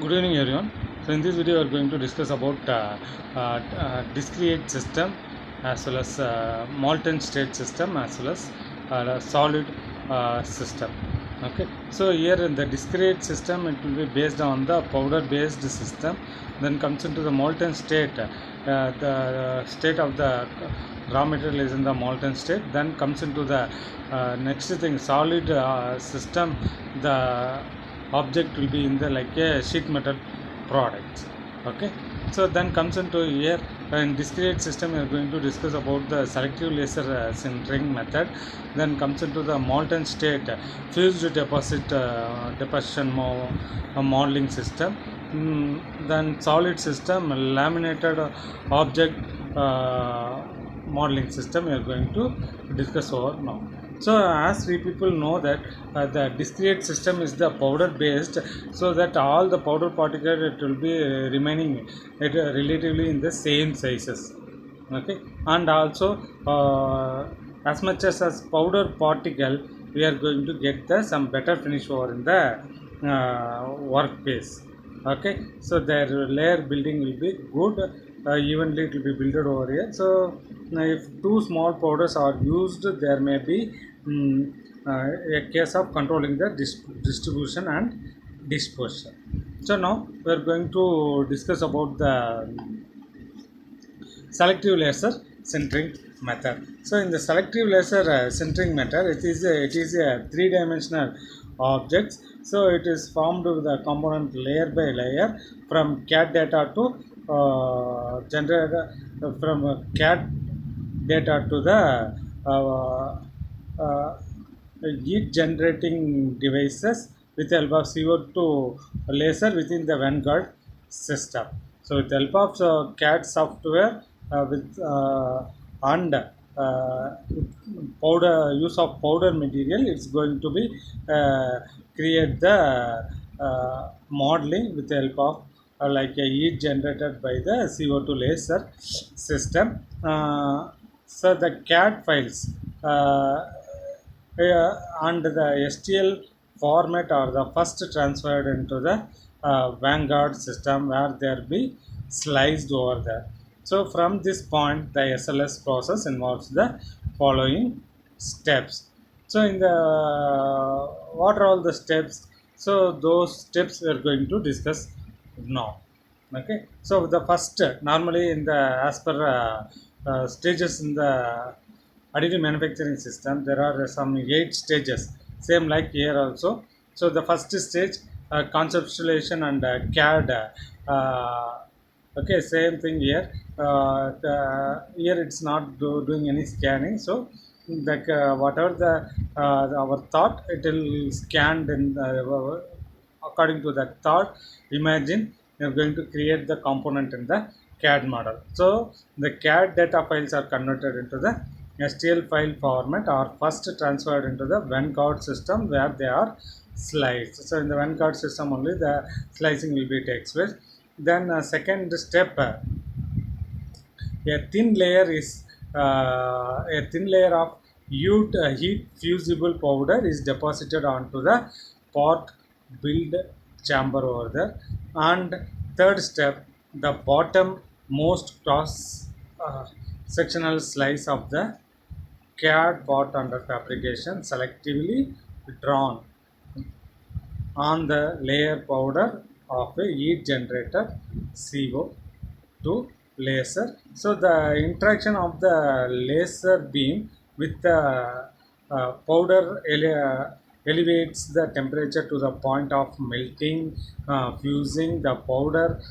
Good evening, everyone. So, in this video, we are going to discuss about discrete system as well as molten state system as well as solid system. Okay. So, here in the discrete system, it will be based on the powder-based system. Then comes into the molten state. The state of the raw material is in the molten state. Then comes into the next thing, solid system. The object will be in the like a sheet metal product. Okay, so then comes into here in discrete system we are going to discuss about the selective laser sintering method. Then comes into the molten state fused deposition modeling system. Then solid system laminated object modeling system we are going to discuss over now. So as we people know that the discrete system is the powder based, so that all the powder particle it will be remaining relatively in the same sizes. Okay, and also as much as powder particle we are going to get the some better finish over in the workpiece. Okay, so their layer building will be good, evenly it will be built over here. So if two small powders are used, there may be a case of controlling the distribution and dispersion. So now we are going to discuss about the selective laser sintering method. So in the selective laser sintering method, it is a three-dimensional objects. So it is formed with the component layer by layer from CAD data to from CAD data to the heat generating devices with the help of CO2 laser within the Vanguard system. So with the help of CAD software with and powder use of powder material, it's going to be create the modeling with the help of like a heat generated by the CO2 laser system. So the CAD files and the STL format are the first transferred into the Vanguard system where there be sliced over there. So from this point, the SLS process involves the following steps. So in the what are all the steps? So those steps we are going to discuss now. Okay. So the first normally in the as per stages in the additive manufacturing system, there are some 8 stages, same like here also. So the first stage, conceptualization and CAD. Okay, same thing here. Here it's not doing any scanning. So like whatever our thought, it will scanned in according to that thought. Imagine you're going to create the component in the CAD model. So the CAD data files are converted into the STL file format, are first transferred into the Vanguard system where they are sliced. So in the Vanguard system only the slicing will be takes place. Then second step, a thin layer is a thin layer of heat fusible powder is deposited onto the pot build chamber over there. And third step, the bottom most cross sectional slice of the CAD pot under fabrication selectively drawn on the layer powder of a heat generator CO2 laser. So the interaction of the laser beam with the powder elevates the temperature to the point of melting, fusing the powder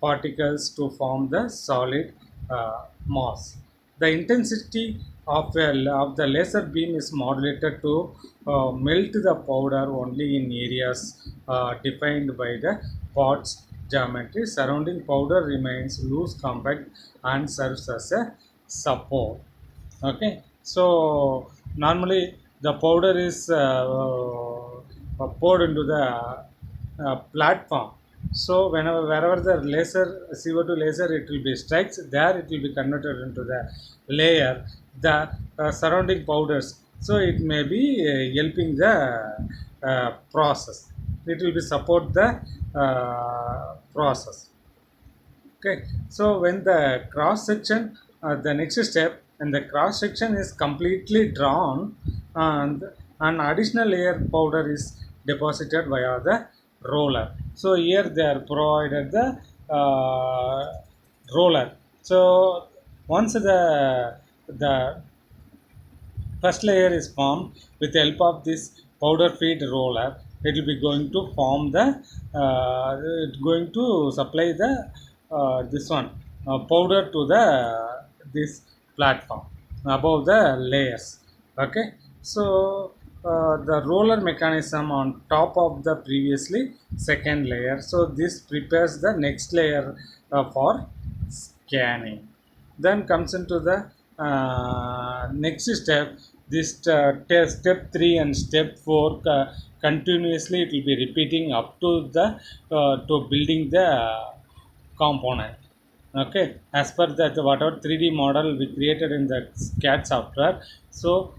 particles to form the solid mass. The intensity of the laser beam is modulated to melt the powder only in areas defined by the pot's geometry. Surrounding powder remains loose, compact, and serves as a support. Okay, so normally the powder is poured into the platform. So wherever the laser CO2 laser it will be strikes, there it will be converted into the layer, the surrounding powders. So it may be helping the process. It will be support the process. Okay, so when the cross section, the next step, and the cross section is completely drawn, and an additional layer powder is deposited via the roller. So here they are provided the roller. So once the first layer is formed with the help of this powder feed roller. It will be going to form the it's going to supply the this one powder to the this platform above the layers. Okay, so the roller mechanism on top of the previously second layer. So this prepares the next layer for scanning. Then comes into the next step. This step 3 and step 4 continuously it will be repeating up to the to building the component. Okay, as per that whatever 3D model we created in the CAD software. So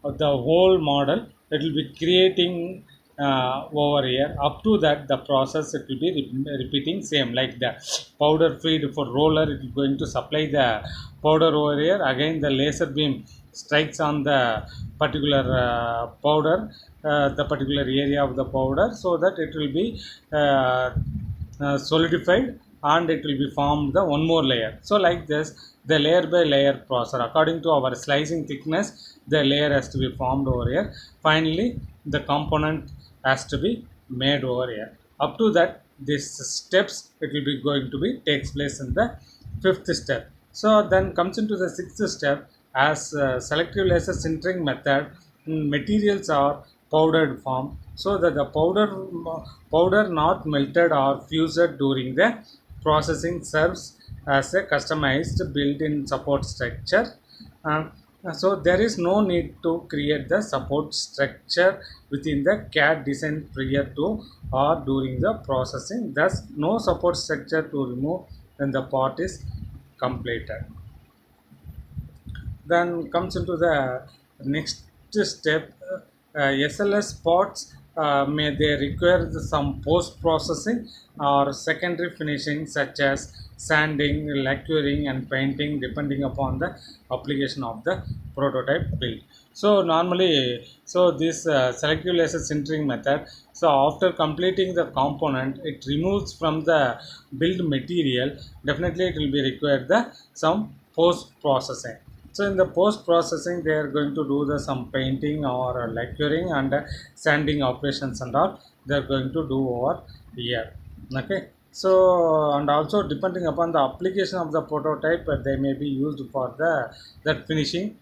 the whole model it will be creating over here. Up to that the process it will be repeating same like the powder feed for roller. It is going to supply the powder over here. Again the laser beam strikes on the particular powder, the particular area of the powder, so that it will be solidified and it will be formed the one more layer. So like this the layer by layer process according to our slicing thickness, the layer has to be formed over here. Finally the component has to be made over here. Up to that this steps it will be going to be takes place in the fifth step. So then comes into the sixth step. As selective laser sintering method, materials are powdered form, so that the powder not melted or fused during the processing serves as a customized built-in support structure. Um, so there is no need to create the support structure within the CAD design prior to or during the processing. Thus no support structure to remove when the part is completed. Then comes into the next step. SLS pots may they require some post processing or secondary finishing such as sanding, lacquering and painting depending upon the application of the prototype build. So normally, so this selective laser sintering method, so after completing the component it removes from the build material. Definitely it will be required the some post processing. So in the post processing they are going to do the some painting or lacquering and sanding operations and all they are going to do over here. Okay, so and also depending upon the application of the prototype they may be used for the that finishing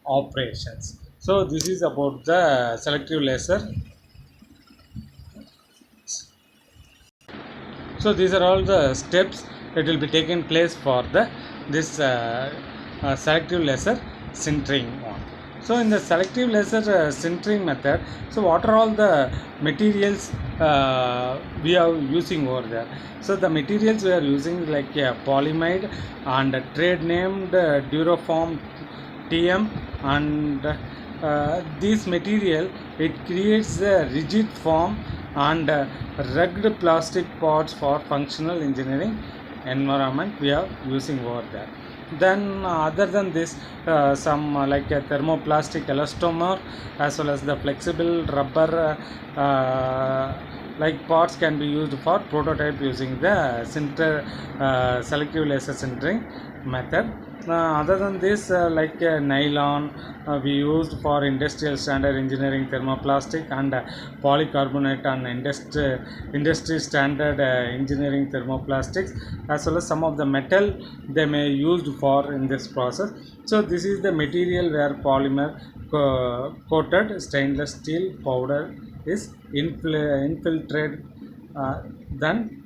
operations. So this is about the selective laser. So these are all the steps that will be taken place for the this selective laser sintering one. So in the selective laser sintering method, so what are all the materials we are using over there? So the materials we are using like polyamide and trade named Duroform TM, and this material it creates a rigid form and rugged plastic parts for functional engineering environment we are using over there. Then other than this some like a thermoplastic elastomer as well as the flexible rubber like parts can be used for prototype using the selective laser sintering method. Other than this, like nylon, we used for industrial standard engineering thermoplastic and polycarbonate and industry standard engineering thermoplastics, as well as some of the metal they may used for in this process. So this is the material where polymer coated stainless steel powder is infiltrated, then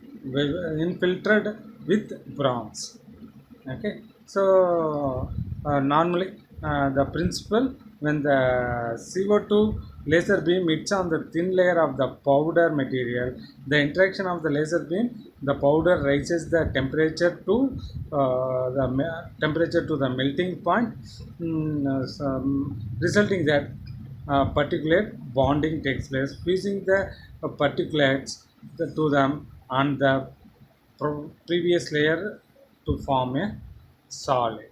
infiltrated with bronze. Okay, so normally the principle when the CO2 laser beam hits on the thin layer of the powder material, the interaction of the laser beam, the powder raises the temperature to temperature to the melting point, resulting that particulate bonding takes place. Fusing the particulates to them on the previous layer to form a solid.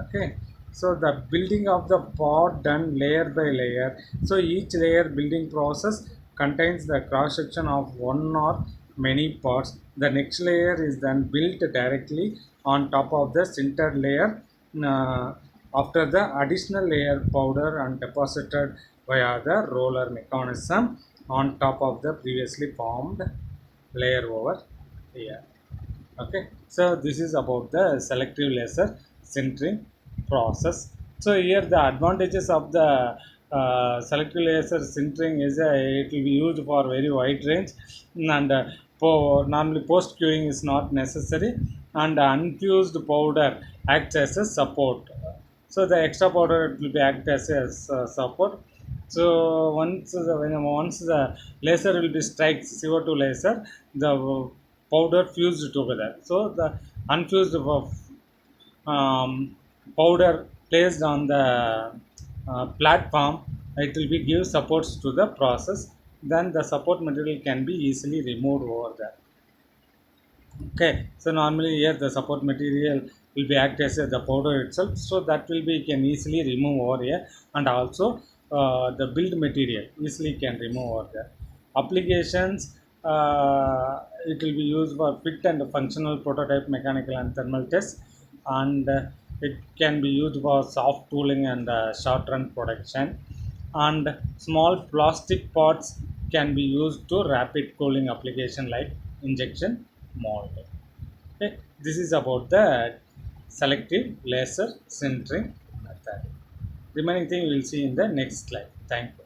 Okay, so the building of the pod done layer by layer. So each layer building process contains the cross section of one or many parts. The next layer is then built directly on top of the center layer, uh, after the additional layer powder and deposited via the roller mechanism on top of the previously formed layer over here. Okay, so this is about the selective laser sintering process. So here the advantages of the selective laser sintering is it will be used for very wide range, and normally post queuing is not necessary, and unfused powder acts as a support. So the extra powder will be act as a support. So once the laser will be strikes CO2 laser, the powder fused together. So the unfused powder placed on the platform, it will be give supports to the process. Then the support material can be easily removed over there. Okay, so normally here the support material will be act as the powder itself, so that will be can easily remove over here, and also the build material easily can remove over there. Applications, it will be used for fit and functional prototype mechanical and thermal tests, and it can be used for soft tooling and short run production, and small plastic parts can be used to rapid cooling application like injection molding. Okay, this is about the selective laser sintering method. Remaining thing we will see in the next slide. Thank you.